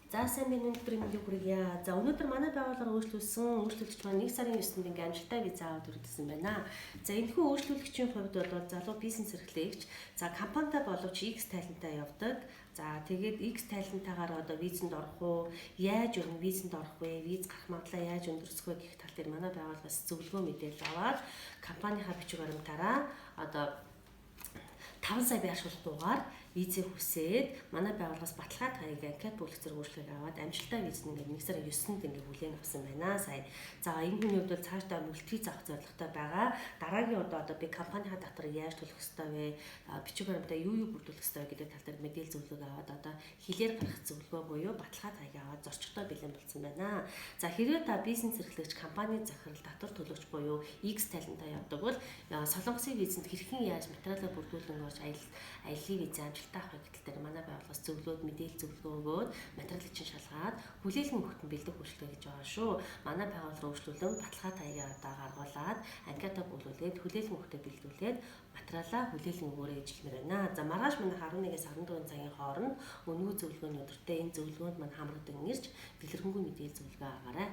За сайн байна өнөөдрийн мэндийг хүргье. За өнөөдөр манай байгууллага өөрчлөгдөж маань 1 сарын 9-нд ингээм амжилттай виз аваад хүргэсэн байна. За энэхүү өөрчлөлтийн хувьд бол залуу бизнес эрхлэгч, за компанитай боловч X тайлантай явдаг. За тэгээд X тайлантайгаар одоо визэнд орох уу, яаж өрнө визэнд орох вэ, виз гарах магадлал яаж өндөрсөх вэ гэх тал дээр манай байгууллагаас зөвлөгөө мэдээлэл аваад компанийнхаа бичиг баримтаараа одоо 5 сая байршуулах дуугаар визээ хүсээд манай байгууллагаас баталгаад хаяг анкет бүлэг зэрэг үйлчлэг аваад амжилттай виз ингээд 1 сарын 9-нд ингээд хүлээн авсан байна сая. За энэ хүний хувьд бол цаашдаа мөлтвиз авах зорилготой байгаа. Дараагийн удаа одоо би компанийнхаа татвар яаж төлөх ёстой вэ? Бичиг баримтаа юу бүрдүүлэх ёстой вэ гэдэг тал дээр мэдээлэл зөвлөгөө аваад одоо хилээр гарах зөвлөгөө буюу баталгаад хаяг аваад зорчигтой бэлэн болсон байна. За хэрвээ та бизнес эрхлэгч, компани захирал, татвар төлөгч буюу X талентаа явдаг бол солонгосын визэнд хэрхэн яаж материалаа бүрдүүлэн орж аяллаа визээ амжилттай авах гэдэг дээр манай байгууллагаас зөвлөгөөд мэдээлэл зөвлөгөө өгөөд материалыг чинь шалгаад хүлээлгэн өгөхтөн бэлдэх үйлчлэг гэж байгаа шүү. Манай байгууллага өөрчлөлөн баталгаа таягаа гаргуулад анкета бүлүүлээд хүлээлгэн өгөхтөө бэлдүүлээд материалаа хүлээлгэн өгөөрэй гэж хэлмээр байна. За маргааш манайх 11-ээс 14 цагийн хооронд өнөө зөвлөгөөний өдөртөө энэ зөвлөгөөнд маань хамрагдан ирж дэлгэрэнгүй мэдээлэл зөвлөгөө агаарай.